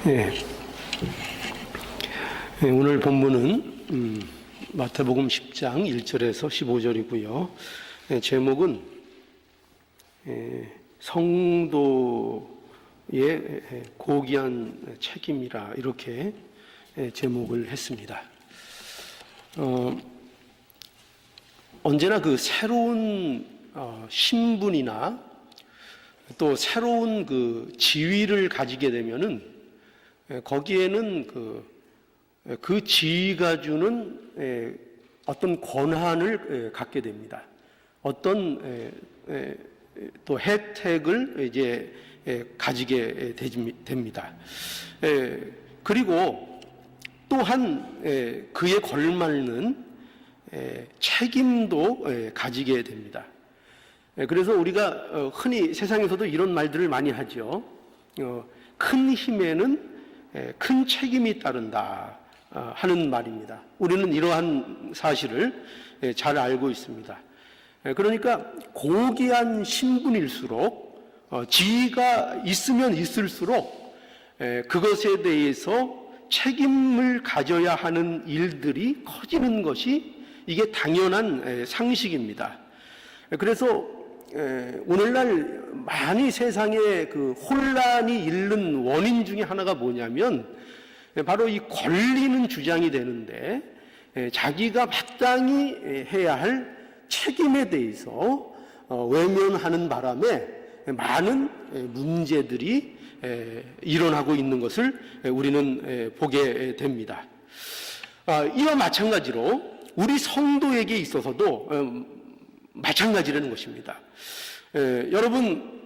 예. 오늘 본문은 마태복음 10장 1절에서 15절이고요. 제목은 성도의 고귀한 책임이라 이렇게 제목을 했습니다. 언제나 그 새로운 신분이나 또 새로운 그 지위를 가지게 되면은 거기에는 그 지위가 주는 어떤 권한을 갖게 됩니다. 어떤 또 혜택을 이제 가지게 됩니다. 그리고 또한 그에 걸맞는 책임도 가지게 됩니다. 그래서 우리가 흔히 세상에서도 이런 말들을 많이 하죠. 큰 힘에는 큰 책임이 따른다 하는 말입니다. 우리는 이러한 사실을 잘 알고 있습니다. 그러니까 고귀한 신분일수록 지위가 있으면 있을수록 그것에 대해서 책임을 가져야 하는 일들이 커지는 것이 이게 당연한 상식입니다. 그래서 오늘날 많이 세상에 그 혼란이 일는 원인 중에 하나가 뭐냐면 바로 이 권리는 주장이 되는데 자기가 마땅히 해야 할 책임에 대해서 외면하는 바람에 많은 문제들이 일어나고 있는 것을 우리는 보게 됩니다. 이와 마찬가지로 우리 성도에게 있어서도 마찬가지라는 것입니다. 여러분은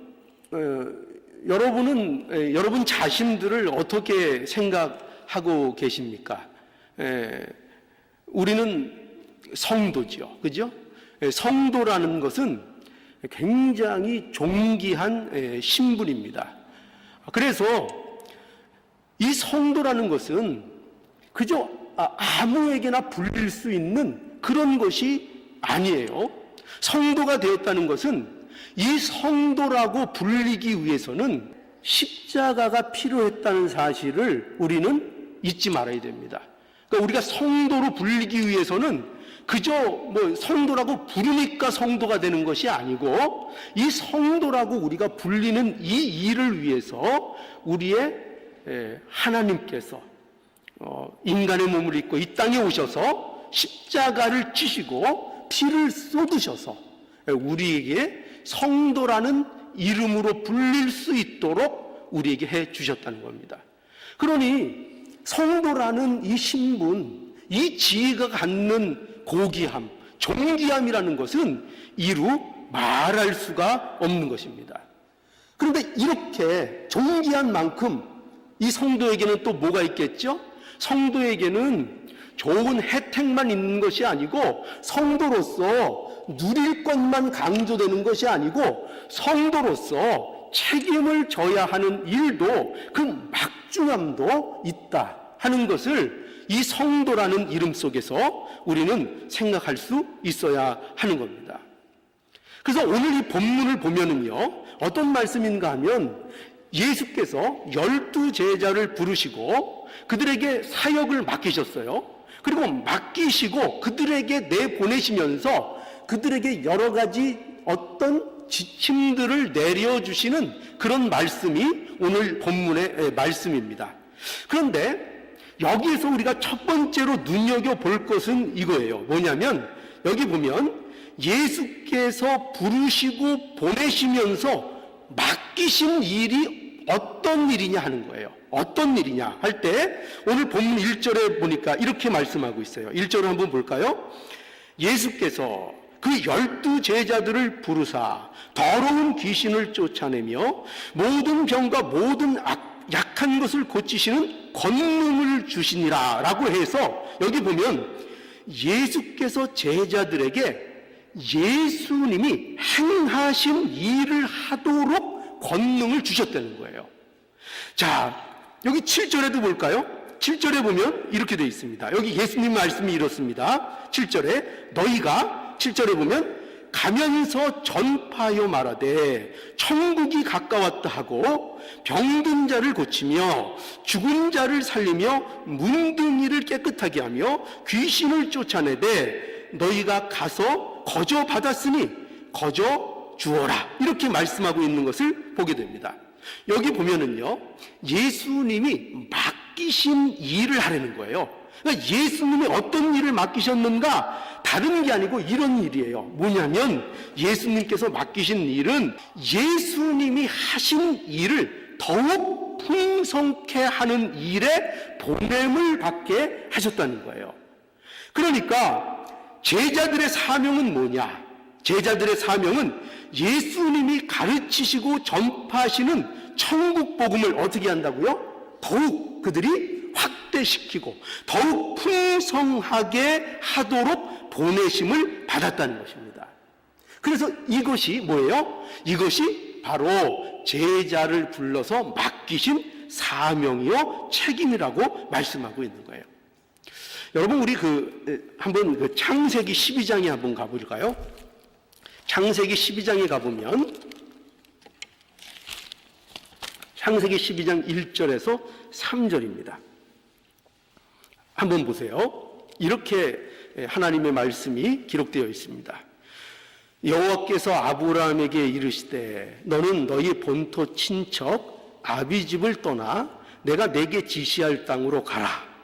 여러분 자신들을 어떻게 생각하고 계십니까? 우리는 성도지요, 그죠? 성도라는 것은 굉장히 존귀한 신분입니다. 그래서 이 성도라는 것은 그저 아무에게나 불릴 수 있는 그런 것이 아니에요. 성도가 되었다는 것은 이 성도라고 불리기 위해서는 십자가가 필요했다는 사실을 우리는 잊지 말아야 됩니다. 그러니까 우리가 성도로 불리기 위해서는 그저 성도라고 부르니까 성도가 되는 것이 아니고 이 성도라고 우리가 불리는 이 일을 위해서 우리의 하나님께서 인간의 몸을 입고 이 땅에 오셔서 십자가를 지시고 피를 쏟으셔서 우리에게 성도라는 이름으로 불릴 수 있도록 우리에게 해 주셨다는 겁니다. 그러니 성도라는 이 신분, 이 지위가 갖는 고귀함, 존귀함이라는 것은 이루 말할 수가 없는 것입니다. 그런데 이렇게 존귀한 만큼 이 성도에게는 또 뭐가 있겠죠? 성도에게는 좋은 혜택만 있는 것이 아니고 성도로서 누릴 것만 강조되는 것이 아니고 성도로서 책임을 져야 하는 일도 그 막중함도 있다 하는 것을 이 성도라는 이름 속에서 우리는 생각할 수 있어야 하는 겁니다. 그래서 오늘 이 본문을 보면은요, 어떤 말씀인가 하면 예수께서 12 제자를 부르시고 그들에게 사역을 맡기셨어요. 그리고 맡기시고 그들에게 내보내시면서 그들에게 여러 가지 어떤 지침들을 내려주시는 그런 말씀이 오늘 본문의 말씀입니다. 그런데 여기에서 우리가 첫 번째로 눈여겨볼 것은 이거예요. 뭐냐면 여기 보면 예수께서 부르시고 보내시면서 맡기신 일이 어떤 일이냐 하는 거예요. 어떤 일이냐 할 때 오늘 본문 1절에 보니까 이렇게 말씀하고 있어요. 1절을 한번 볼까요? 예수께서 그 12 제자들을 부르사 더러운 귀신을 쫓아내며 모든 병과 모든 약한 것을 고치시는 권능을 주시니라 라고 해서 여기 보면 예수께서 제자들에게 예수님이 행하신 일을 하도록 권능을 주셨다는 거예요. 자, 여기 7절에도 볼까요? 7절에 보면 이렇게 되어 있습니다. 여기 예수님 말씀이 이렇습니다. 7절에 너희가 7절에 보면 가면서 전파하여 말하되 천국이 가까웠다 하고 병든 자를 고치며 죽은 자를 살리며 문둥이를 깨끗하게 하며 귀신을 쫓아내되 너희가 가서 거저 받았으니 거저 주어라, 이렇게 말씀하고 있는 것을 보게 됩니다. 여기 보면은요, 예수님이 맡기신 일을 하려는 거예요. 그러니까 예수님이 어떤 일을 맡기셨는가? 다른 게 아니고 이런 일이에요. 뭐냐면 예수님께서 맡기신 일은 예수님이 하신 일을 더욱 풍성케 하는 일에 보냄을 받게 하셨다는 거예요. 그러니까 제자들의 사명은 뭐냐? 제자들의 사명은 예수님이 가르치시고 전파하시는 천국 복음을 어떻게 한다고요? 더욱 그들이 확대시키고 더욱 풍성하게 하도록 보내심을 받았다는 것입니다. 그래서 이것이 뭐예요? 이것이 바로 제자를 불러서 맡기신 사명이요 책임이라고 말씀하고 있는 거예요. 여러분, 우리 한번 창세기 12장에 한번 가볼까요? 창세기 12장에 가보면 창세기 12장 1절에서 3절입니다. 한번 보세요. 이렇게 하나님의 말씀이 기록되어 있습니다. 여호와께서 아브라함에게 이르시되 너는 너희 본토 친척 아비집을 떠나 내가 내게 지시할 땅으로 가라.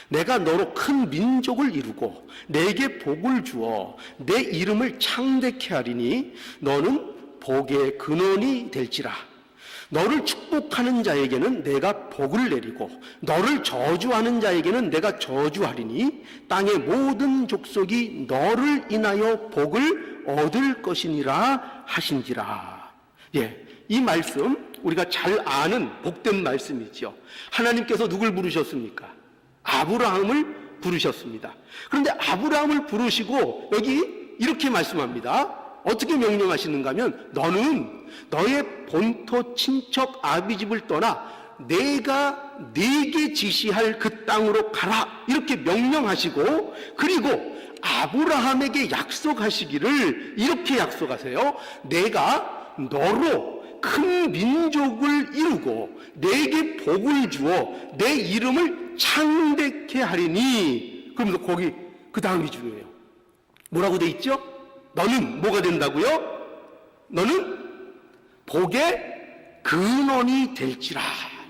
내가 너로 큰 민족을 이루고 내게 복을 주어 내 이름을 창대케 하리니 너는 복의 근원이 될지라. 너를 축복하는 자에게는 내가 복을 내리고 너를 저주하는 자에게는 내가 저주하리니 땅의 모든 족속이 너를 인하여 복을 얻을 것이니라 하신지라. 이 말씀 우리가 잘 아는 복된 말씀이죠. 하나님께서 누굴 부르셨습니까? 아브라함을 부르셨습니다. 그런데 아브라함을 부르시고 여기 이렇게 말씀합니다. 어떻게 명령하시는가 하면 너는 너의 본토 친척 아비집을 떠나 내가 네게 지시할 그 땅으로 가라, 이렇게 명령하시고, 그리고 아브라함에게 약속하시기를 이렇게 약속하세요. 내가 너로 큰 민족을 이루고 내게 복을 주어 내 이름을 창대케 하리니. 그러면서 거기 그 다음이 중요해요. 뭐라고 돼 있죠? 너는 뭐가 된다고요? 너는 복의 근원이 될지라.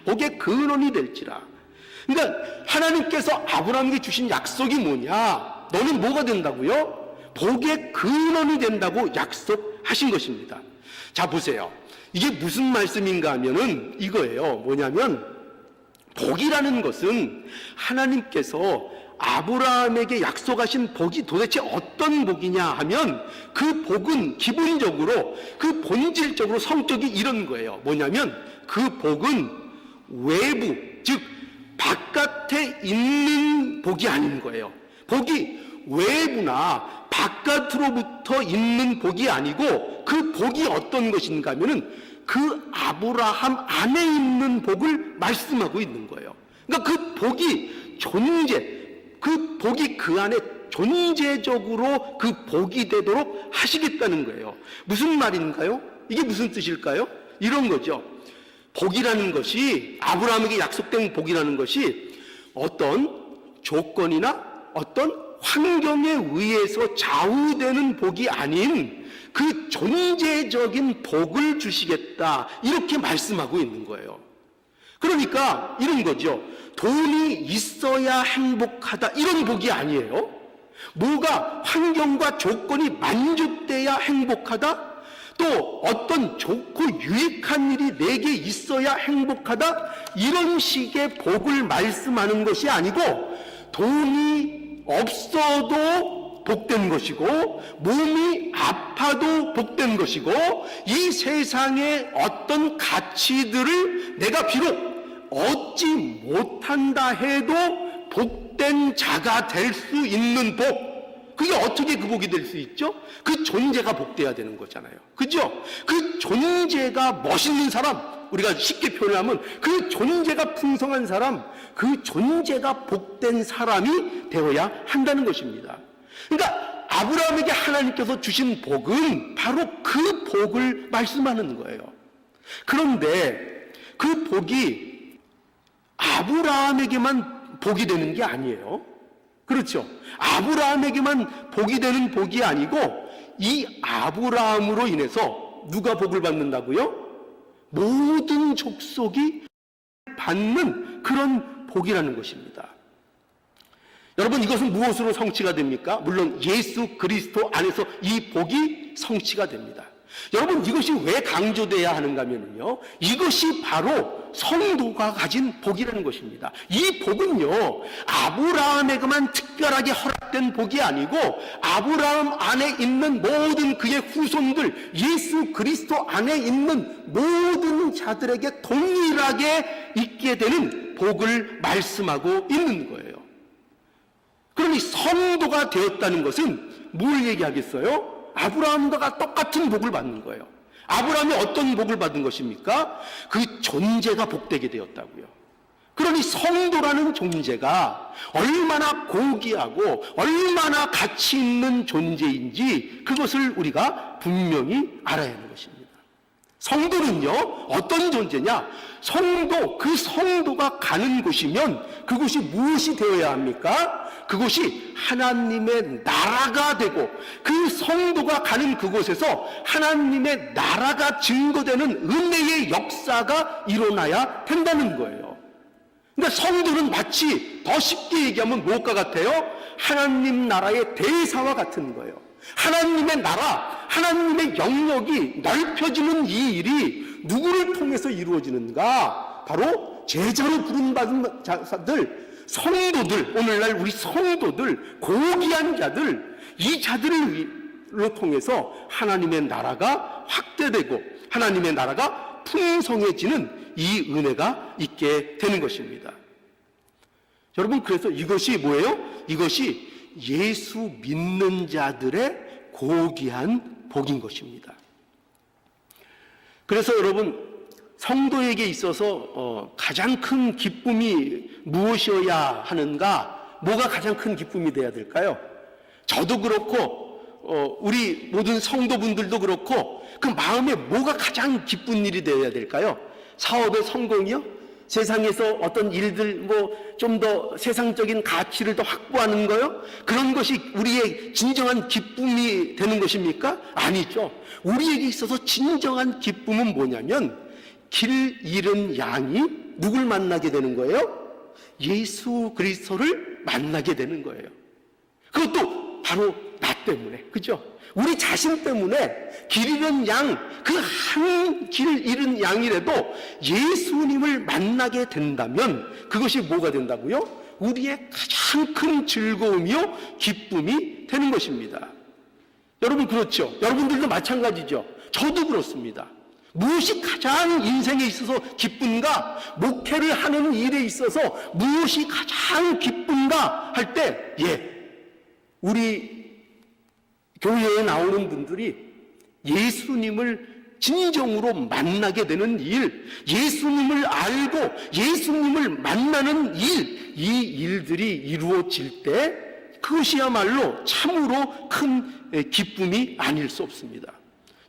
복의 근원이 될지라. 그러니까 하나님께서 아브라함에게 주신 약속이 뭐냐? 너는 뭐가 된다고요? 복의 근원이 된다고 약속하신 것입니다. 자, 보세요. 이게 무슨 말씀인가 하면은 이거예요. 뭐냐면 복이라는 것은 하나님께서 아브라함에게 약속하신 복이 도대체 어떤 복이냐 하면 그 복은 기본적으로, 그 본질적으로 성격이 이런 거예요. 뭐냐면 그 복은 외부, 즉 바깥에 있는 복이 아닌 거예요. 복이 외부나 바깥으로부터 있는 복이 아니고 그 복이 어떤 것인가 하면은 그 아브라함 안에 있는 복을 말씀하고 있는 거예요. 그러니까 그 복이 그 복이 그 안에 존재적으로 그 복이 되도록 하시겠다는 거예요. 무슨 말인가요? 이게 무슨 뜻일까요? 이런 거죠. 복이라는 것이, 아브라함에게 약속된 복이라는 것이 어떤 조건이나 어떤 환경에 의해서 좌우되는 복이 아닌 그 존재적인 복을 주시겠다, 이렇게 말씀하고 있는 거예요. 그러니까 이런 거죠. 돈이 있어야 행복하다, 이런 복이 아니에요. 뭐가 환경과 조건이 만족돼야 행복하다, 또 어떤 좋고 유익한 일이 내게 있어야 행복하다, 이런 식의 복을 말씀하는 것이 아니고, 돈이 없어도 복된 것이고 몸이 아파도 복된 것이고 이 세상의 어떤 가치들을 내가 비록 얻지 못한다 해도 복된 자가 될 수 있는 복, 그게 어떻게 그 복이 될 수 있죠? 그 존재가 복돼야 되는 거잖아요. 그죠? 그 존재가 멋있는 사람, 우리가 쉽게 표현하면 그 존재가 풍성한 사람, 그 존재가 복된 사람이 되어야 한다는 것입니다. 그러니까 아브라함에게 하나님께서 주신 복은 바로 그 복을 말씀하는 거예요. 그런데 그 복이 아브라함에게만 복이 되는 게 아니에요. 그렇죠? 아브라함에게만 복이 되는 복이 아니고 이 아브라함으로 인해서 누가 복을 받는다고요? 모든 족속이 받는 그런 복이라는 것입니다. 여러분, 이것은 무엇으로 성취가 됩니까? 물론 예수 그리스도 안에서 이 복이 성취가 됩니다. 여러분, 이것이 왜 강조돼야 하는가 하면요, 이것이 바로 성도가 가진 복이라는 것입니다. 이 복은요, 아브라함에게만 특별하게 허락된 복이 아니고 아브라함 안에 있는 모든 그의 후손들, 예수 그리스도 안에 있는 모든 자들에게 동일하게 있게 되는 복을 말씀하고 있는 거예요. 그러니 성도가 되었다는 것은 뭘 얘기하겠어요? 아브라함과 똑같은 복을 받는 거예요. 아브라함이 어떤 복을 받은 것입니까? 그 존재가 복되게 되었다고요. 그러니 성도라는 존재가 얼마나 고귀하고 얼마나 가치 있는 존재인지 그것을 우리가 분명히 알아야 하는 것입니다. 성도는요, 어떤 존재냐? 성도, 그 성도가 가는 곳이면 그곳이 무엇이 되어야 합니까? 그곳이 하나님의 나라가 되고 그 성도가 가는 그곳에서 하나님의 나라가 증거되는 은혜의 역사가 일어나야 된다는 거예요. 그러니까 성도는 마치 더 쉽게 얘기하면 무엇과 같아요? 하나님 나라의 대사와 같은 거예요. 하나님의 나라, 하나님의 영역이 넓혀지는 이 일이 누구를 통해서 이루어지는가? 바로 제자로 부름받은 자들, 성도들, 오늘날 우리 성도들, 고귀한 자들, 이 자들을 통해서 하나님의 나라가 확대되고 하나님의 나라가 풍성해지는 이 은혜가 있게 되는 것입니다. 여러분, 그래서 이것이 뭐예요? 이것이 예수 믿는 자들의 고귀한 복인 것입니다. 그래서 여러분, 성도에게 있어서 가장 큰 기쁨이 무엇이어야 하는가? 뭐가 가장 큰 기쁨이 돼야 될까요? 저도 그렇고 우리 모든 성도분들도 그렇고 그 마음에 뭐가 가장 기쁜 일이 되어야 될까요? 사업의 성공이요? 세상에서 어떤 일들, 좀 더 세상적인 가치를 더 확보하는 거요? 그런 것이 우리의 진정한 기쁨이 되는 것입니까? 아니죠. 우리에게 있어서 진정한 기쁨은 뭐냐면 길 잃은 양이 누굴 만나게 되는 거예요? 예수 그리스도를 만나게 되는 거예요. 그것도 바로 나 때문에, 그죠? 우리 자신 때문에 길 잃은 양, 그 한 길 잃은 양이라도 예수님을 만나게 된다면 그것이 뭐가 된다고요? 우리의 가장 큰 즐거움이요, 기쁨이 되는 것입니다. 여러분, 그렇죠? 여러분들도 마찬가지죠? 저도 그렇습니다. 무엇이 가장 인생에 있어서 기쁜가? 목회를 하는 일에 있어서 무엇이 가장 기쁜가? 할 때, 우리 교회에 나오는 분들이 예수님을 진정으로 만나게 되는 일, 예수님을 알고 예수님을 만나는 일, 이 일들이 이루어질 때 그것이야말로 참으로 큰 기쁨이 아닐 수 없습니다.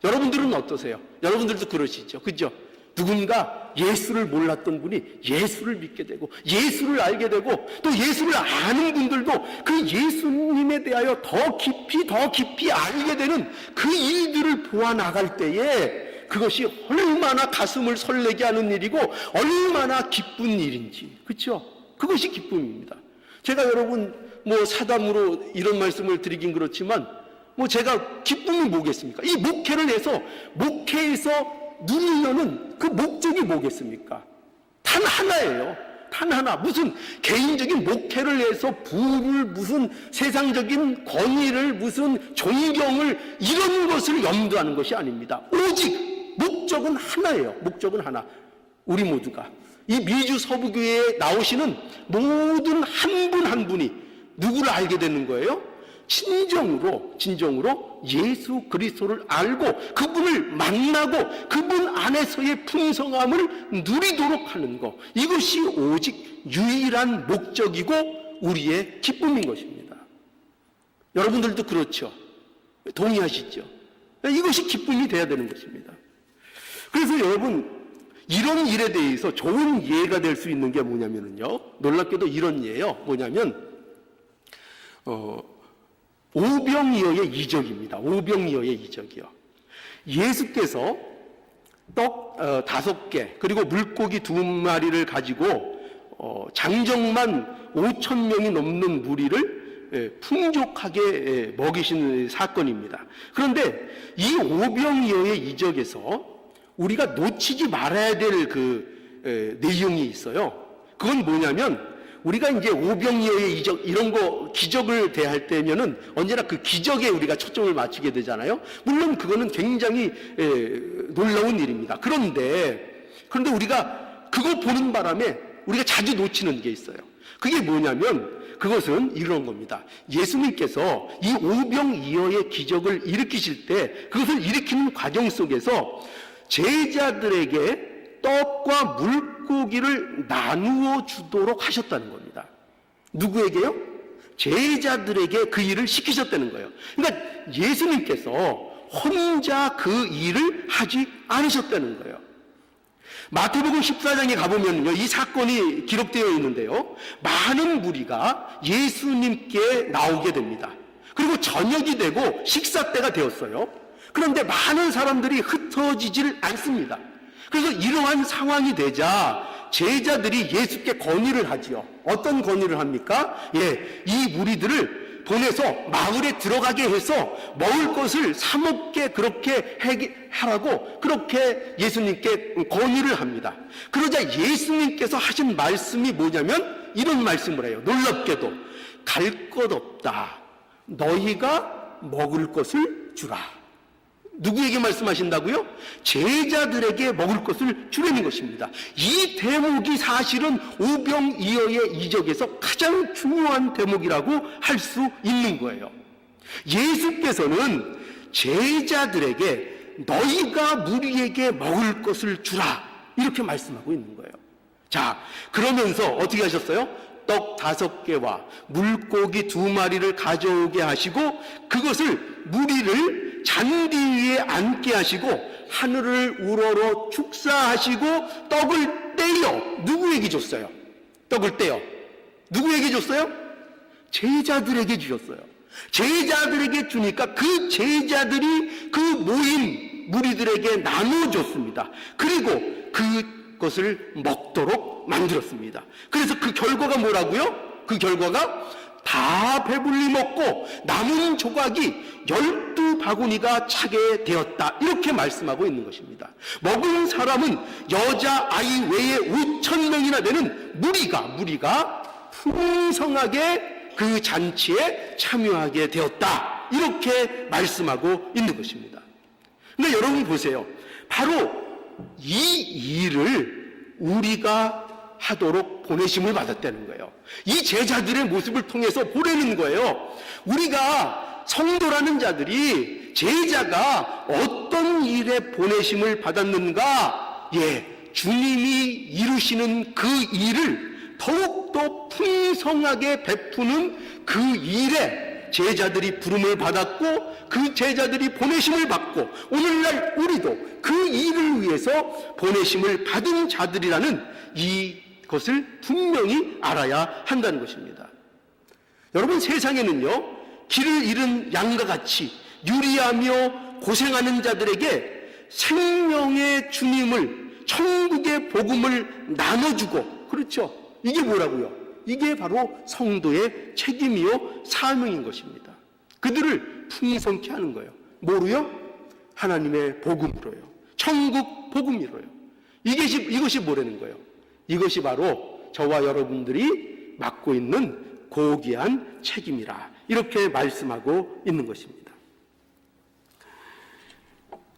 여러분들은 어떠세요? 여러분들도 그러시죠, 그죠? 누군가 예수를 몰랐던 분이 예수를 믿게 되고 예수를 알게 되고 또 예수를 아는 분들도 그 예수님에 대하여 더 깊이 알게 되는 그 일들을 보아나갈 때에 그것이 얼마나 가슴을 설레게 하는 일이고 얼마나 기쁜 일인지, 그렇죠? 그것이 기쁨입니다. 제가 여러분 사담으로 이런 말씀을 드리긴 그렇지만 제가 기쁨이 뭐겠습니까? 이 목회를 해서 목회에서 누리려는 그 목적이 뭐겠습니까? 단 하나예요. 단 하나. 무슨 개인적인 목회를 해서 부를, 무슨 세상적인 권위를, 무슨 존경을, 이런 것을 염두하는 것이 아닙니다. 오직 목적은 하나예요. 목적은 하나. 우리 모두가 이 미주 서부교회에 나오시는 모든 한 분 한 분이 누구를 알게 되는 거예요? 진정으로 예수 그리스도를 알고 그분을 만나고 그분 안에서의 풍성함을 누리도록 하는 것, 이것이 오직 유일한 목적이고 우리의 기쁨인 것입니다. 여러분들도 그렇죠. 동의하시죠? 이것이 기쁨이 돼야 되는 것입니다. 그래서 여러분, 이런 일에 대해서 좋은 예가 될 수 있는 게 뭐냐면요, 놀랍게도 이런 예예요. 뭐냐면 오병이어의 이적입니다. 오병이어의 이적이요. 예수께서 떡 5개 그리고 물고기 2마리를 가지고 장정만 5,000명이 넘는 무리를 풍족하게 먹이신 사건입니다. 그런데 이 오병이어의 이적에서 우리가 놓치지 말아야 될 그 내용이 있어요. 그건 뭐냐면, 우리가 이제 오병이어의 이적, 이런 거, 기적을 대할 때면은 언제나 그 기적에 우리가 초점을 맞추게 되잖아요. 물론 그거는 굉장히 놀라운 일입니다. 그런데 우리가 그거 보는 바람에 우리가 자주 놓치는 게 있어요. 그게 뭐냐면, 그것은 이런 겁니다. 예수님께서 이 오병이어의 기적을 일으키실 때, 그것을 일으키는 과정 속에서 제자들에게 떡과 물고기를 나누어 주도록 하셨다는 겁니다. 누구에게요? 제자들에게 그 일을 시키셨다는 거예요. 그러니까 예수님께서 혼자 그 일을 하지 않으셨다는 거예요. 마태복음 14장에 가보면요, 이 사건이 기록되어 있는데요, 많은 무리가 예수님께 나오게 됩니다. 그리고 저녁이 되고 식사 때가 되었어요. 그런데 많은 사람들이 흩어지질 않습니다. 그래서 이러한 상황이 되자 제자들이 예수께 건의를 하지요. 어떤 건의를 합니까? 이 무리들을 보내서 마을에 들어가게 해서 먹을 것을 사 먹게 그렇게 하라고 그렇게 예수님께 건의를 합니다. 그러자 예수님께서 하신 말씀이 뭐냐면 이런 말씀을 해요. 놀랍게도 갈 것 없다. 너희가 먹을 것을 주라. 누구에게 말씀하신다고요? 제자들에게 먹을 것을 주려는 것입니다. 이 대목이 사실은 오병이어의 이적에서 가장 중요한 대목이라고 할 수 있는 거예요. 예수께서는 제자들에게 너희가 무리에게 먹을 것을 주라 이렇게 말씀하고 있는 거예요. 자, 그러면서 어떻게 하셨어요? 떡 5개와 물고기 2마리를 가져오게 하시고 그것을 무리를 잔디 위에 앉게 하시고 하늘을 우러러 축사하시고 떡을 떼어 누구에게 줬어요? 떡을 떼어 누구에게 줬어요? 제자들에게 주셨어요. 제자들에게 주니까 그 제자들이 그 모인 무리들에게 나눠줬습니다. 그리고 그것을 먹도록 만들었습니다. 그래서 그 결과가 뭐라고요? 그 결과가 다 배불리 먹고 남은 조각이 12바구니가 차게 되었다. 이렇게 말씀하고 있는 것입니다. 먹은 사람은 여자 아이 외에 5,000명이나 되는 무리가 풍성하게 그 잔치에 참여하게 되었다. 이렇게 말씀하고 있는 것입니다. 근데 여러분 보세요. 바로 이 일을 우리가 하도록 보내심을 받았다는 거예요. 이 제자들의 모습을 통해서 보내는 거예요. 우리가 성도라는 자들이 제자가 어떤 일에 보내심을 받았는가? 주님이 이루시는 그 일을 더욱더 풍성하게 베푸는 그 일에 제자들이 부름을 받았고 그 제자들이 보내심을 받고 오늘날 우리도 그 일을 위해서 보내심을 받은 자들이라는 이것을 분명히 알아야 한다는 것입니다. 여러분, 세상에는요, 길을 잃은 양과 같이 유리하며 고생하는 자들에게 생명의 주님을, 천국의 복음을 나눠주고, 그렇죠? 이게 뭐라고요? 이게 바로 성도의 책임이요 사명인 것입니다. 그들을 풍성케 하는 거예요. 뭐로요? 하나님의 복음으로요. 천국 복음으로요. 이것이 뭐라는 거예요? 이것이 바로 저와 여러분들이 맡고 있는 고귀한 책임이라 이렇게 말씀하고 있는 것입니다.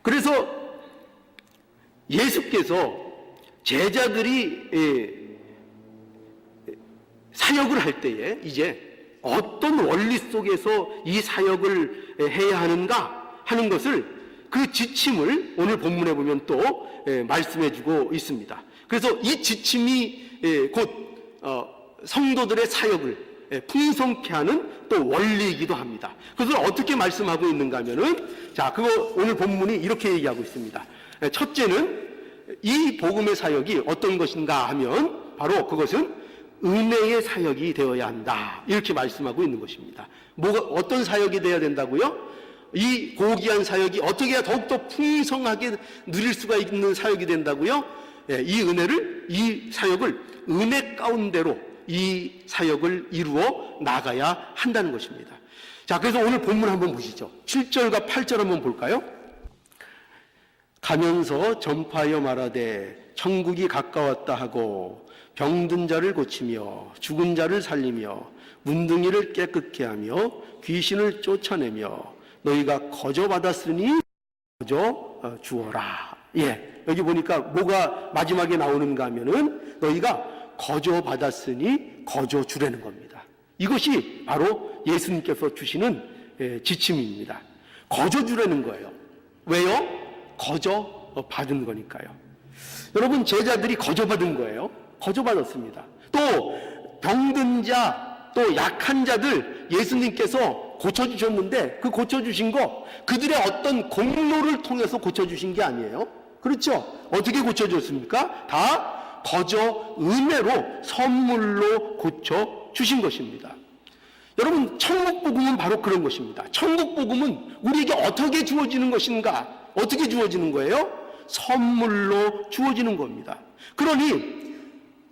그래서 예수께서 제자들이 사역을 할 때에 이제 어떤 원리 속에서 이 사역을 해야 하는가 하는 것을 그 지침을 오늘 본문에 보면 또 말씀해 주고 있습니다. 그래서 이 지침이 곧 성도들의 사역을 풍성케 하는 또 원리이기도 합니다. 그것을 어떻게 말씀하고 있는가 하면은, 자, 그거 오늘 본문이 이렇게 얘기하고 있습니다. 첫째는 이 복음의 사역이 어떤 것인가 하면 바로 그것은 은혜의 사역이 되어야 한다. 이렇게 말씀하고 있는 것입니다. 어떤 사역이 되어야 된다고요? 이 고귀한 사역이 어떻게 해야 더욱더 풍성하게 누릴 수가 있는 사역이 된다고요? 이 사역을 은혜 가운데로 이 사역을 이루어 나가야 한다는 것입니다. 자, 그래서 오늘 본문 한번 보시죠. 7절과 8절 한번 볼까요? 가면서 전파하여 말하되 천국이 가까웠다 하고 병든 자를 고치며 죽은 자를 살리며 문둥이를 깨끗게 하며 귀신을 쫓아내며 너희가 거저 받았으니 거저 주어라. 여기 보니까 뭐가 마지막에 나오는가 하면은 너희가 거저 받았으니 거저 주라는 겁니다. 이것이 바로 예수님께서 주시는 지침입니다. 거저 주라는 거예요. 왜요? 거저 받은 거니까요. 여러분, 제자들이 거저 받은 거예요. 거저 받았습니다. 또 병든 자, 또 약한 자들 예수님께서 고쳐주셨는데 그 고쳐주신 거 그들의 어떤 공로를 통해서 고쳐주신 게 아니에요. 그렇죠? 어떻게 고쳐줬습니까? 다 거저 은혜로 선물로 고쳐주신 것입니다. 여러분, 천국복음은 바로 그런 것입니다. 천국복음은 우리에게 어떻게 주어지는 것인가? 어떻게 주어지는 거예요? 선물로 주어지는 겁니다. 그러니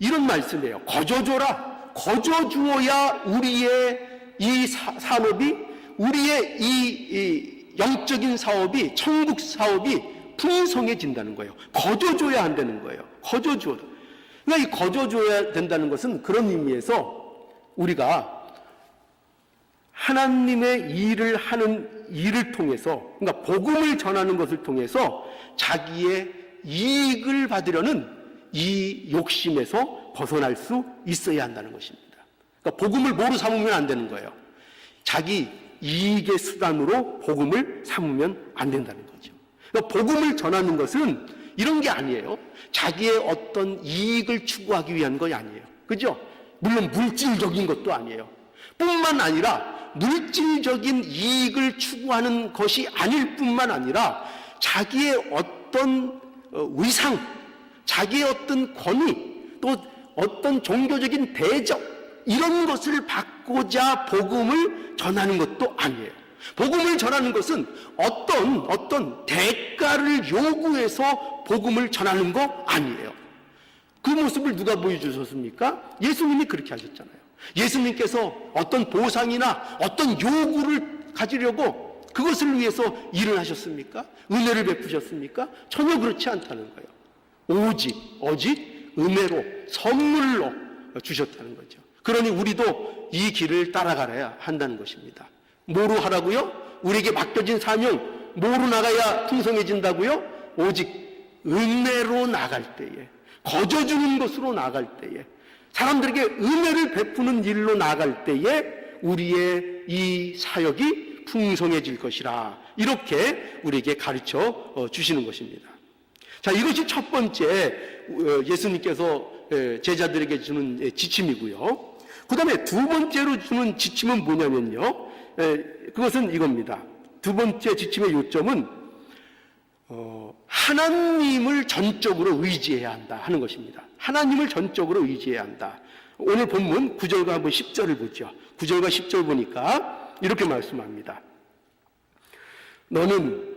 이런 말씀이에요. 거저 줘라. 거저 주어야 우리의 이 산업이, 우리의 이 영적인 사업이, 천국 사업이 풍성해진다는 거예요. 거저 줘야 한다는 거예요. 거저 줘. 그러니까 이 거저 줘야 된다는 것은 그런 의미에서 우리가 하나님의 일을 하는 일을 통해서, 그러니까 복음을 전하는 것을 통해서 자기의 이익을 받으려는 이 욕심에서 벗어날 수 있어야 한다는 것입니다. 그러니까 복음을 뭐로 삼으면 안 되는 거예요. 자기 이익의 수단으로 복음을 삼으면 안 된다는 거죠. 그러니까 복음을 전하는 것은 이런 게 아니에요. 자기의 어떤 이익을 추구하기 위한 것이 아니에요. 그죠? 물론 물질적인 것도 아니에요. 뿐만 아니라 물질적인 이익을 추구하는 것이 아닐 뿐만 아니라 자기의 어떤 위상, 자기의 어떤 권위, 또 어떤 종교적인 대접, 이런 것을 받고자 복음을 전하는 것도 아니에요. 복음을 전하는 것은 어떤 대가를 요구해서 복음을 전하는 거 아니에요. 그 모습을 누가 보여주셨습니까? 예수님이 그렇게 하셨잖아요. 예수님께서 어떤 보상이나 어떤 요구를 가지려고 그것을 위해서 일을 하셨습니까? 은혜를 베푸셨습니까? 전혀 그렇지 않다는 거예요. 오직 은혜로, 선물로 주셨다는 거죠. 그러니 우리도 이 길을 따라가야 한다는 것입니다. 뭐로 하라고요? 우리에게 맡겨진 사명, 뭐로 나가야 풍성해진다고요? 오직 은혜로 나갈 때에, 거저 주는 것으로 나갈 때에, 사람들에게 은혜를 베푸는 일로 나갈 때에 우리의 이 사역이 풍성해질 것이라, 이렇게 우리에게 가르쳐 주시는 것입니다. 자, 이것이 첫 번째 예수님께서 제자들에게 주는 지침이고요. 그 다음에 두 번째로 주는 지침은 뭐냐면요, 그것은 이겁니다. 두 번째 지침의 요점은 하나님을 전적으로 의지해야 한다 하는 것입니다. 하나님을 전적으로 의지해야 한다. 오늘 본문 9절과 한번 10절을 보죠. 9절과 10절 보니까 이렇게 말씀합니다. 너는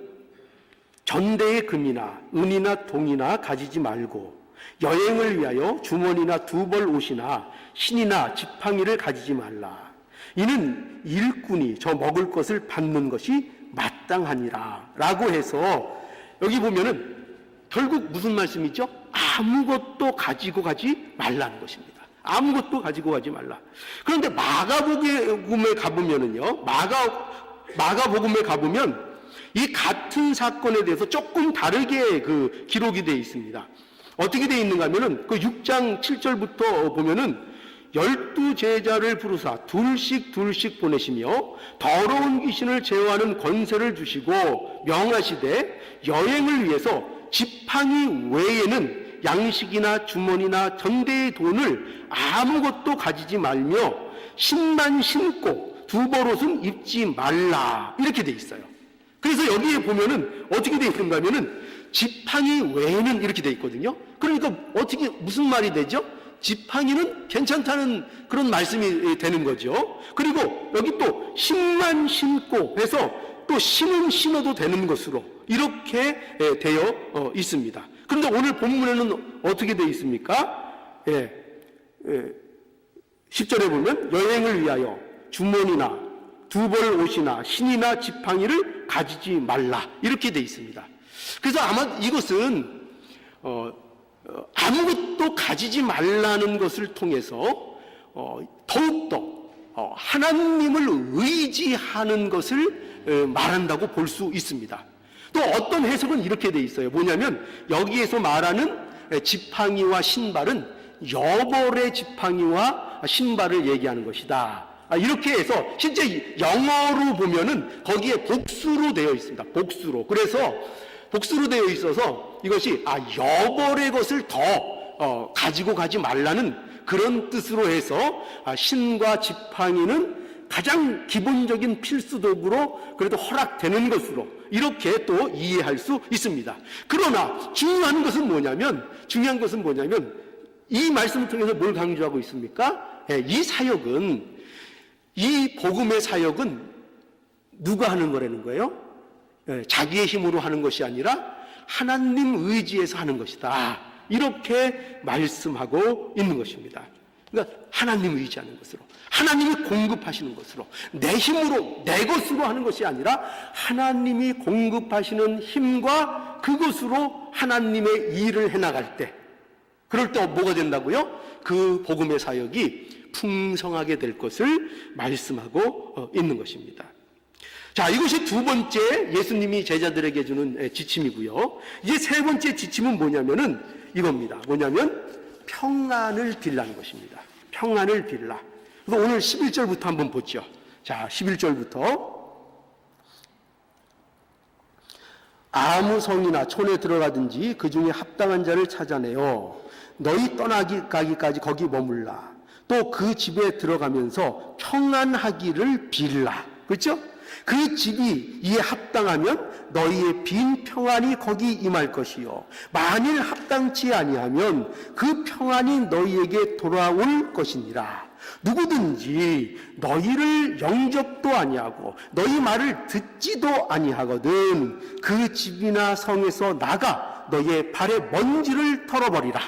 전대의 금이나 은이나 동이나 가지지 말고 여행을 위하여 주머니나 두벌 옷이나 신이나 지팡이를 가지지 말라. 이는 일꾼이 저 먹을 것을 받는 것이 마땅하니라. 라고 해서 여기 보면은 결국 무슨 말씀이죠? 아무것도 가지고 가지 말라는 것입니다. 아무것도 가지고 가지 말라. 그런데 마가복음에 가보면은요, 마가복음에 가보면 이 같은 사건에 대해서 조금 다르게 그 기록이 되어 있습니다. 어떻게 되어 있는가 하면은 그 6장 7절부터 보면은 12 제자를 부르사 둘씩 보내시며 더러운 귀신을 제어하는 권세를 주시고 명하시되 여행을 위해서 지팡이 외에는 양식이나 주머니나 전대의 돈을 아무것도 가지지 말며 신만 신고 두벌옷은 입지 말라 이렇게 돼 있어요. 그래서 여기에 보면은 어떻게 돼 있는가 하면은 지팡이 외에는 이렇게 돼 있거든요. 그러니까 어떻게 무슨 말이 되죠? 지팡이는 괜찮다는 그런 말씀이 되는 거죠. 그리고 여기 또 신만 신고 해서 또 신은 신어도 되는 것으로 이렇게 되어 있습니다. 그런데 오늘 본문에는 어떻게 되어 있습니까? 10절에 보면 여행을 위하여 주머니나 두벌 옷이나 신이나 지팡이를 가지지 말라 이렇게 되어 있습니다. 그래서 아마 이것은 아무것도 가지지 말라는 것을 통해서 더욱더 하나님을 의지하는 것을 말한다고 볼 수 있습니다. 또 어떤 해석은 이렇게 돼 있어요. 뭐냐면 여기에서 말하는 지팡이와 신발은 여벌의 지팡이와 신발을 얘기하는 것이다. 이렇게 해서 실제 영어로 보면은 거기에 복수로 되어 있습니다. 복수로. 그래서 복수로 되어 있어서 이것이 여벌의 것을 더 가지고 가지 말라는 그런 뜻으로 해서 신과 지팡이는 가장 기본적인 필수 도구로 그래도 허락되는 것으로 이렇게 또 이해할 수 있습니다. 그러나 중요한 것은 뭐냐면 이 말씀을 통해서 뭘 강조하고 있습니까? 이 사역은, 이 복음의 사역은 누가 하는 거라는 거예요? 자기의 힘으로 하는 것이 아니라 하나님 의지에서 하는 것이다. 이렇게 말씀하고 있는 것입니다. 그러니까 하나님 의지하는 것으로, 하나님이 공급하시는 것으로, 내 힘으로, 내 것으로 하는 것이 아니라 하나님이 공급하시는 힘과 그것으로 하나님의 일을 해나갈 때, 그럴 때 뭐가 된다고요? 그 복음의 사역이 풍성하게 될 것을 말씀하고 있는 것입니다. 자, 이것이 두 번째 예수님이 제자들에게 주는 지침이고요. 이제 세 번째 지침은 뭐냐면은 이겁니다. 뭐냐면 평안을 빌라는 것입니다. 평안을 빌라. 그래서 오늘 11절부터 한번 보죠. 자, 11절부터 아무 성이나 촌에 들어가든지 그 중에 합당한 자를 찾아내어 너희 떠나기까지 거기 머물라. 또 그 집에 들어가면서 평안하기를 빌라. 그렇죠? 그 집이 이에 합당하면 너희의 빈 평안이 거기 임할 것이요 만일 합당치 아니하면 그 평안이 너희에게 돌아올 것이니라. 누구든지 너희를 영접도 아니하고 너희 말을 듣지도 아니하거든 그 집이나 성에서 나가 너희의 발에 먼지를 털어버리라.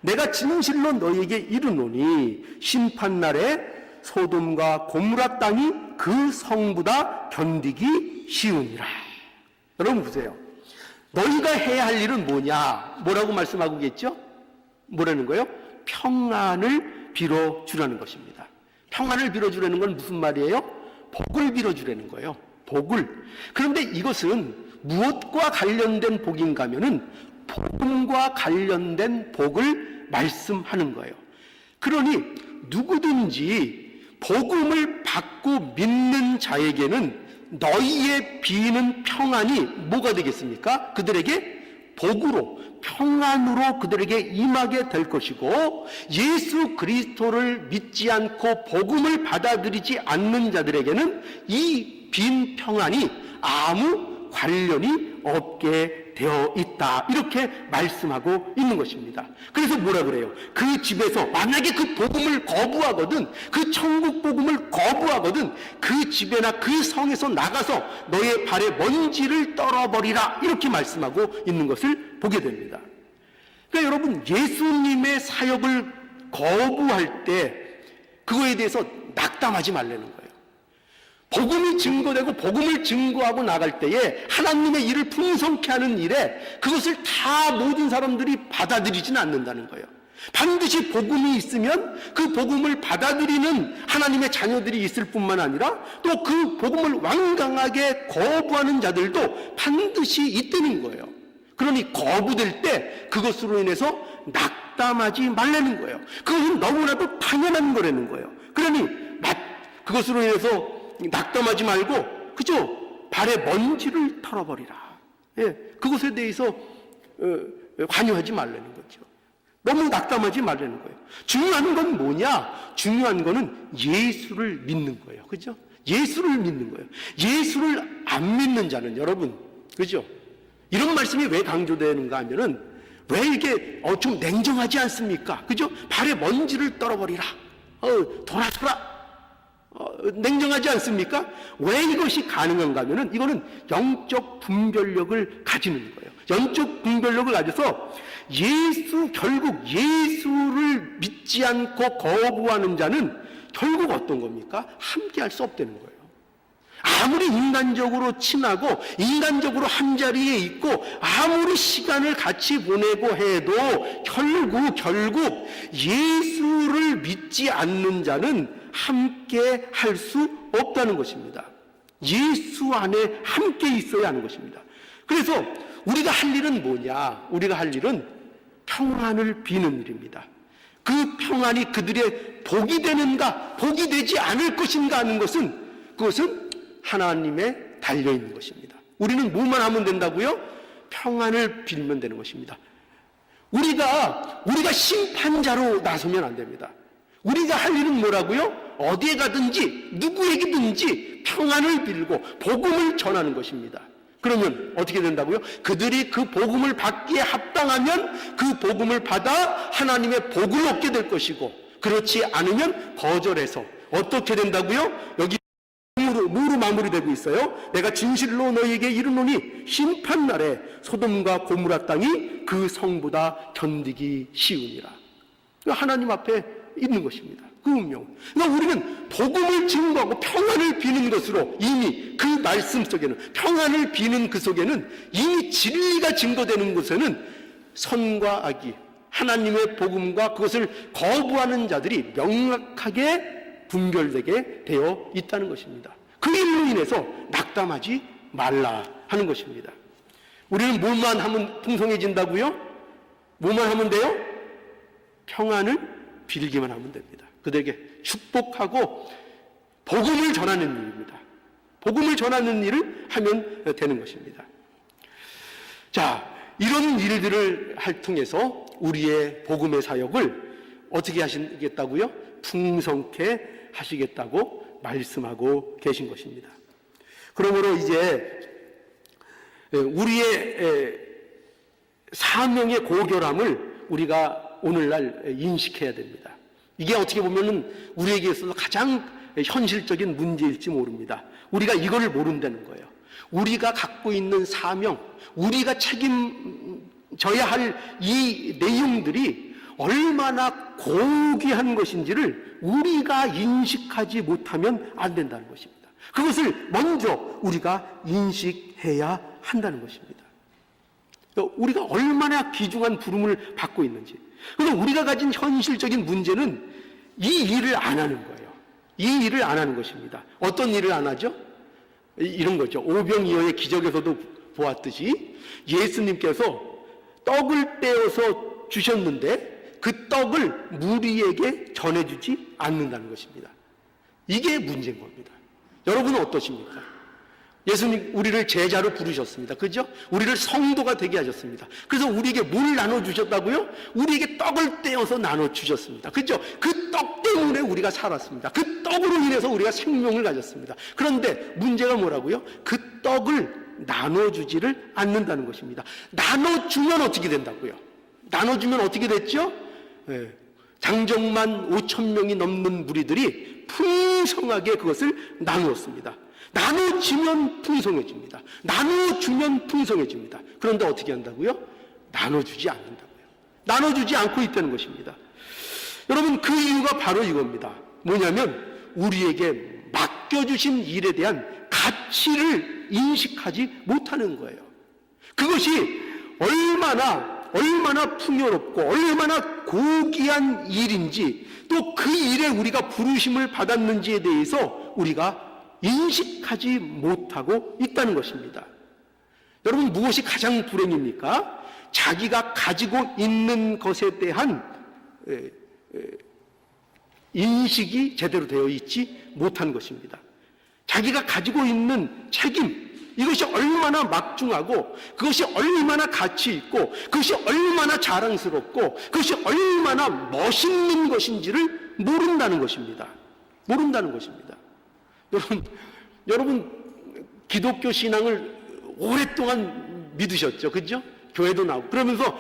내가 진실로 너희에게 이르노니 심판날에 소돔과 고무라 땅이 그 성보다 견디기 쉬우니라. 여러분 보세요. 너희가 해야 할 일은 뭐냐? 뭐라고 말씀하고 계시죠? 뭐라는 거예요? 평안을 빌어주라는 것입니다. 평안을 빌어주라는 건 무슨 말이에요? 복을 빌어주라는 거예요. 복을. 그런데 이것은 무엇과 관련된 복인가 하면은 복음과 관련된 복을 말씀하는 거예요. 그러니 누구든지 복음을 받고 믿는 자에게는 너희의 비는 평안이 뭐가 되겠습니까? 그들에게 복으로, 평안으로 그들에게 임하게 될 것이고 예수 그리스도를 믿지 않고 복음을 받아들이지 않는 자들에게는 이 빈 평안이 아무 관련이 없게 되어 있다. 이렇게 말씀하고 있는 것입니다. 그래서 뭐라 그래요? 그 집에서 만약에 그 복음을 거부하거든, 그 천국 복음을 거부하거든, 그 집에나 그 성에서 나가서 너의 발에 먼지를 떨어버리라. 이렇게 말씀하고 있는 것을 보게 됩니다. 그러니까 여러분, 예수님의 사역을 거부할 때 그거에 대해서 낙담하지 말라는 거예요. 복음이 증거되고 복음을 증거하고 나갈 때에 하나님의 일을 풍성케 하는 일에 그것을 다 모든 사람들이 받아들이지는 않는다는 거예요. 반드시 복음이 있으면 그 복음을 받아들이는 하나님의 자녀들이 있을 뿐만 아니라 또 그 복음을 완강하게 거부하는 자들도 반드시 있다는 거예요. 그러니 거부될 때 그것으로 인해서 낙담하지 말라는 거예요. 그것은 너무나도 당연한 거라는 거예요. 그러니 그것으로 인해서 낙담하지 말고 그죠? 발에 먼지를 털어버리라. 예, 그것에 대해서 관여하지 말라는 거죠. 너무 낙담하지 말라는 거예요. 중요한 건 뭐냐? 중요한 거는 예수를 믿는 거예요. 그죠? 예수를 믿는 거예요. 예수를 안 믿는 자는 여러분, 그죠? 이런 말씀이 왜 강조되는가 하면은 왜 이게 좀 냉정하지 않습니까? 그죠? 발에 먼지를 떨어버리라. 돌아서라. 냉정하지 않습니까? 왜 이것이 가능한가 하면은 이거는 영적 분별력을 가지는 거예요. 영적 분별력을 가져서 결국 예수를 믿지 않고 거부하는 자는 결국 어떤 겁니까? 함께 할 수 없다는 거예요. 아무리 인간적으로 친하고 인간적으로 한자리에 있고 아무리 시간을 같이 보내고 해도 결국 예수를 믿지 않는 자는 함께 할 수 없다는 것입니다. 예수 안에 함께 있어야 하는 것입니다. 그래서 우리가 할 일은 뭐냐? 우리가 할 일은 평안을 비는 일입니다. 그 평안이 그들의 복이 되는가, 복이 되지 않을 것인가 하는 것은 그것은 하나님에 달려있는 것입니다. 우리는 뭐만 하면 된다고요? 평안을 빌면 되는 것입니다. 우리가 심판자로 나서면 안 됩니다. 우리가 할 일은 뭐라고요? 어디에 가든지 누구에게든지 평안을 빌고 복음을 전하는 것입니다. 그러면 어떻게 된다고요? 그들이 그 복음을 받기에 합당하면 그 복음을 받아 하나님의 복을 얻게 될 것이고, 그렇지 않으면 거절해서 어떻게 된다고요? 여기 뭐로 마무리되고 있어요? 내가 진실로 너희에게 이르노니 심판날에 소돔과 고모라 땅이 그 성보다 견디기 쉬우니라. 하나님 앞에 있는 것입니다. 그 운명. 그러니까 우리는 복음을 증거하고 평안을 비는 것으로 이미 그 말씀 속에는, 평안을 비는 그 속에는 이미 진리가 증거되는 곳에는 선과 악이, 하나님의 복음과 그것을 거부하는 자들이 명확하게 분별되게 되어 있다는 것입니다. 그 일로 인해서 낙담하지 말라 하는 것입니다. 우리는 뭐만 하면 풍성해진다고요? 뭐만 하면 돼요? 평안을 빌기만 하면 됩니다. 그들에게 축복하고 복음을 전하는 일입니다. 복음을 전하는 일을 하면 되는 것입니다. 자, 이런 일들을 통해서 우리의 복음의 사역을 어떻게 하시겠다고요? 풍성케 하시겠다고 말씀하고 계신 것입니다. 그러므로 이제 우리의 사명의 고결함을 우리가 오늘날 인식해야 됩니다. 이게 어떻게 보면은 우리에게 있어서 가장 현실적인 문제일지 모릅니다. 우리가 이거를 모른다는 거예요. 우리가 갖고 있는 사명, 우리가 책임져야 할 이 내용들이 얼마나 고귀한 것인지를 우리가 인식하지 못하면 안 된다는 것입니다. 그것을 먼저 우리가 인식해야 한다는 것입니다. 우리가 얼마나 귀중한 부름을 받고 있는지. 그래서 우리가 가진 현실적인 문제는 이 일을 안 하는 거예요. 이 일을 안 하는 것입니다. 어떤 일을 안 하죠? 이런 거죠. 오병이어의 기적에서도 보았듯이 예수님께서 떡을 떼어서 주셨는데 그 떡을 무리에게 전해주지 않는다는 것입니다. 이게 문제인 겁니다. 여러분은 어떠십니까? 예수님 우리를 제자로 부르셨습니다. 그죠? 우리를 성도가 되게 하셨습니다. 그래서 우리에게 뭘 나눠주셨다고요? 우리에게 떡을 떼어서 나눠주셨습니다. 그죠? 그 떡 때문에 우리가 살았습니다. 그 떡으로 인해서 우리가 생명을 가졌습니다. 그런데 문제가 뭐라고요? 그 떡을 나눠주지를 않는다는 것입니다. 나눠주면 어떻게 된다고요? 나눠주면 어떻게 됐죠? 네. 장정만 5,000명이 넘는 무리들이 풍성하게 그것을 나누었습니다. 나눠주면 풍성해집니다. 나눠주면 풍성해집니다. 그런데 어떻게 한다고요? 나눠주지 않는다고요. 나눠주지 않고 있다는 것입니다. 여러분, 그 이유가 바로 이겁니다. 뭐냐면 우리에게 맡겨주신 일에 대한 가치를 인식하지 못하는 거예요. 그것이 얼마나 풍요롭고 얼마나 고귀한 일인지, 또 그 일에 우리가 부르심을 받았는지에 대해서 우리가 인식하지 못하고 있다는 것입니다. 여러분, 무엇이 가장 불행입니까? 자기가 가지고 있는 것에 대한 인식이 제대로 되어 있지 못한 것입니다. 자기가 가지고 있는 책임, 이것이 얼마나 막중하고 그것이 얼마나 가치 있고 그것이 얼마나 자랑스럽고 그것이 얼마나 멋있는 것인지를 모른다는 것입니다. 모른다는 것입니다. 여러분 기독교 신앙을 오랫동안 믿으셨죠, 그죠? 교회도 나오고 그러면서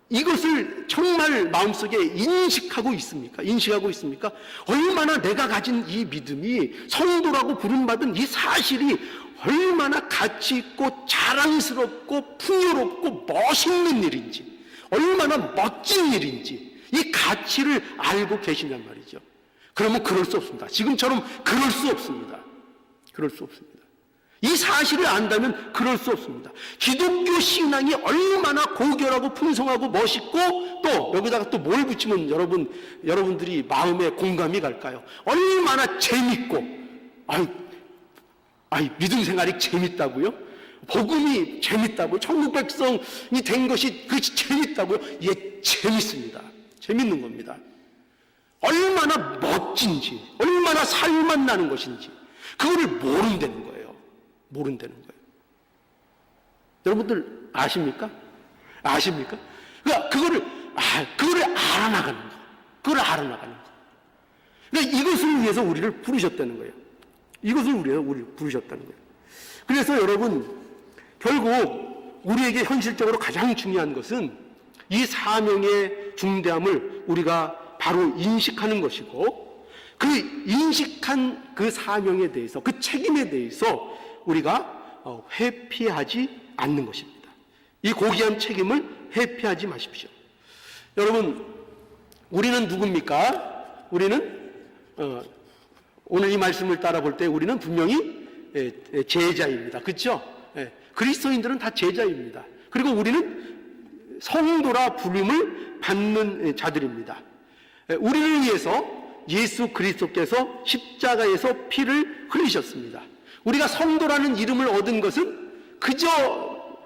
이것을 정말 마음속에 인식하고 있습니까? 인식하고 있습니까? 얼마나 내가 가진 이 믿음이 성도라고 부름받은 이 사실이 얼마나 가치 있고 자랑스럽고 풍요롭고 멋있는 일인지, 얼마나 멋진 일인지 이 가치를 알고 계시냔 말이죠. 그러면 그럴 수 없습니다. 지금처럼 그럴 수 없습니다. 그럴 수 없습니다. 이 사실을 안다면 그럴 수 없습니다. 기독교 신앙이 얼마나 고결하고 풍성하고 멋있고 또 여기다가 또 뭘 붙이면 여러분들이 마음에 공감이 갈까요? 얼마나 재밌고 믿음 생활이 재밌다고요? 복음이 재밌다고요? 천국 백성이 된 것이 그것이 재밌다고요? 예, 재밌습니다. 재밌는 겁니다. 얼마나 멋진지, 얼마나 살맛 나는 것인지 그거를 모른다는 거예요. 모른다는 거예요. 여러분들 아십니까? 아십니까? 그거를 알아나가는 거. 그걸 알아나가는 거. 그러니까 이것을 위해서 우리를 부르셨다는 거예요. 이것을 위해서 우리를 부르셨다는 거예요. 그래서 여러분, 결국 우리에게 현실적으로 가장 중요한 것은 이 사명의 중대함을 우리가 바로 인식하는 것이고 그 인식한 그 사명에 대해서 그 책임에 대해서 우리가 회피하지 않는 것입니다. 이 고귀한 책임을 회피하지 마십시오. 여러분, 우리는 누굽니까? 우리는 오늘 이 말씀을 따라 볼 때 우리는 분명히 제자입니다. 그렇죠? 그리스도인들은 다 제자입니다. 그리고 우리는 성도라 부름을 받는 자들입니다. 우리를 위해서 예수 그리스도께서 십자가에서 피를 흘리셨습니다. 우리가 성도라는 이름을 얻은 것은 그저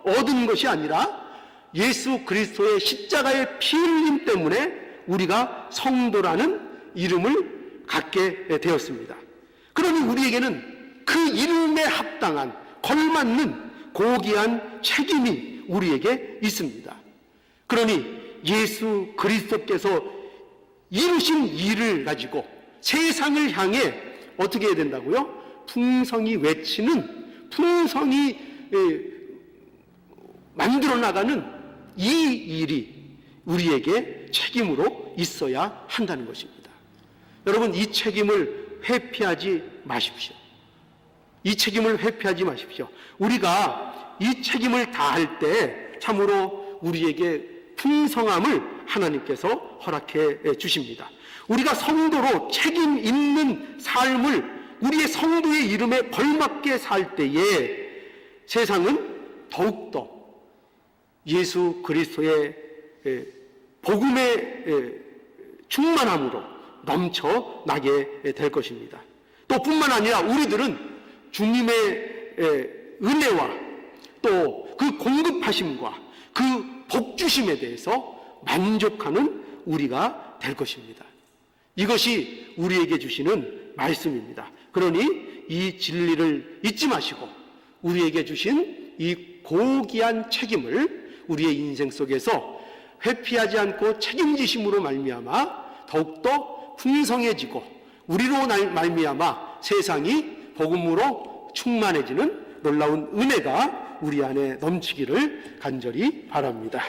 얻은 것이 아니라 예수 그리스도의 십자가의 피 흘림 때문에 우리가 성도라는 이름을 갖게 되었습니다. 그러니 우리에게는 그 이름에 합당한 걸맞는 고귀한 책임이 우리에게 있습니다. 그러니 예수 그리스도께서 이루신 일을 가지고 세상을 향해 어떻게 해야 된다고요? 풍성히 외치는, 풍성히 만들어 나가는 이 일이 우리에게 책임으로 있어야 한다는 것입니다. 여러분, 이 책임을 회피하지 마십시오. 이 책임을 회피하지 마십시오. 우리가 이 책임을 다할 때 참으로 우리에게 풍성함을 하나님께서 허락해 주십니다. 우리가 성도로 책임 있는 삶을 우리의 성도의 이름에 걸맞게 살 때에 세상은 더욱더 예수 그리스도의 복음의 충만함으로 넘쳐나게 될 것입니다. 또 뿐만 아니라 우리들은 주님의 은혜와 또 그 공급하심과 그 복주심에 대해서 만족하는 우리가 될 것입니다. 이것이 우리에게 주시는 말씀입니다. 그러니 이 진리를 잊지 마시고 우리에게 주신 이 고귀한 책임을 우리의 인생 속에서 회피하지 않고 책임지심으로 말미암아 더욱더 풍성해지고 우리로 말미암아 세상이 복음으로 충만해지는 놀라운 은혜가 우리 안에 넘치기를 간절히 바랍니다.